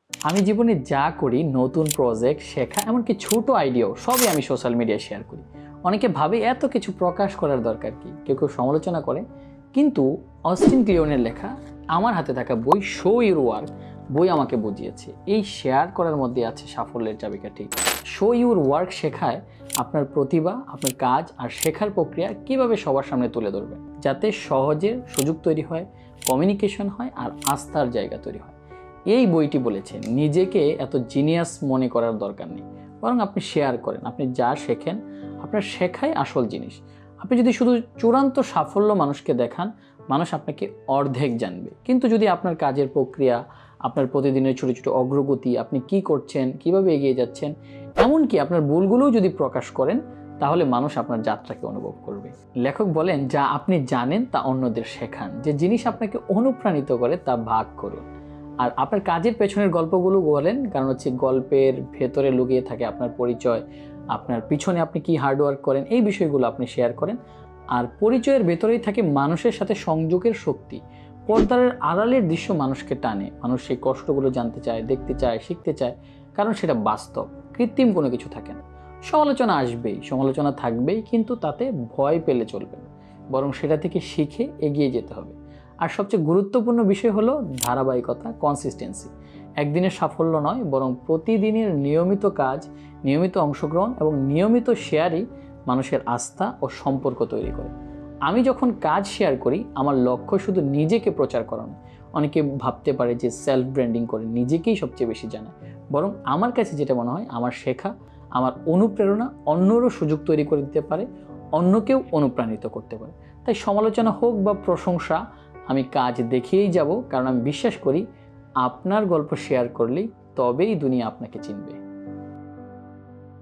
আমি জীবনে যা করি, নতুন প্রজেক্ট শেখা, এমনকি ছোট আইডিয়াও সবই আমি সোশ্যাল মিডিয়ায় শেয়ার করি। অনেকে ভাবে এত কিছু প্রকাশ করার দরকার কি, কেউ কেউ সমালোচনা করে। কিন্তু অস্টিন ক্লিওনের লেখা আমার হাতে থাকা বই শো ইউর ওয়ার্ক বই আমাকে বুঝিয়েছে এই শেয়ার করার মধ্যে আছে সাফল্যের চাবিকাঠি। শো ইউর ওয়ার্ক শেখায় আপনার প্রতিভা, আপনার কাজ আর শেখার প্রক্রিয়া কিভাবে সবার সামনে তুলে ধরবে, যাতে সহজে সুযোগ তৈরি হয়, কমিউনিকেশন হয় আর আস্থার জায়গা তৈরি হয়। এই বইটি বলেছে নিজেকে এত জিনিয়াস মনে করার দরকার নেই, বরং আপনি শেয়ার করেন। আপনি যা শেখেন, আপনার শেখাই আসল জিনিস। আপনি যদি শুধু চূড়ান্ত সাফল্য মানুষকে দেখান, মানুষ আপনাকে অর্ধেক জানবে। কিন্তু যদি আপনার কাজের প্রক্রিয়া, আপনার প্রতিদিনের ছোটো ছোটো অগ্রগতি, আপনি কি করছেন, কিভাবে এগিয়ে যাচ্ছেন, এমনকি আপনার ভুলগুলোও যদি প্রকাশ করেন, তাহলে মানুষ আপনার যাত্রাকে অনুভব করবে। লেখক বলেন, যা আপনি জানেন তা অন্যদের শেখান, যে জিনিস আপনাকে অনুপ্রাণিত করে তা ভাগ করুন। আর আপনার কাজের পেছনের গল্পগুলো বলেন, কারণ গল্পের ভেতরে লুকিয়ে থাকে আপনার পরিচয়, আপনার পিছনে আপনি কি হার্ডওয়ার্ক করেন, এই বিষয়গুলো আপনি শেয়ার করেন। আর পরিচয়ের ভেতরেই থাকে মানুষের সাথে সংযোগের শক্তি। পর্দার আড়ালের দৃশ্য মানুষকে টানে, মানুষ সেই কষ্টগুলো জানতে চায়, দেখতে চায়, শিখতে চায়, কারণ সেটা বাস্তব, কৃত্রিম কোনো কিছু থাকে না। সমালোচনা আসবেই, সমালোচনা থাকবেই, কিন্তু তাতে ভয় পেলে চলবে না, বরং সেটা থেকে শিখে এগিয়ে যেতে হবে। আর সবচেয়ে গুরুত্বপূর্ণ বিষয় হলো ধারাবাহিকতা, কনসিস্টেন্সি। একদিনের সাফল্য নয়, বরং প্রতিদিনের নিয়মিত কাজ, নিয়মিত অংশগ্রহণ এবং নিয়মিত শেয়ারই মানুষের আস্থা ও সম্পর্ক তৈরি করে। আমি যখন কাজ শেয়ার করি, আমার লক্ষ্য শুধু নিজেকে প্রচার করানো। অনেকে ভাবতে পারে যে সেলফ ব্র্যান্ডিং করে নিজেকেই সবচেয়ে বেশি জানায়, বরং আমার কাছে যেটা মনে হয়, আমার শেখা, আমার অনুপ্রেরণা অন্যরও সুযোগ তৈরি করে দিতে পারে, অন্যকেও অনুপ্রাণিত করতে পারে। তাই সমালোচনা হোক বা প্রশংসা, আমি কাজ দেখিয়েই যাব, কারণ আমি বিশ্বাস করি আপনার গল্প শেয়ার করলেই তবেই দুনিয়া আপনাকে চিনবে।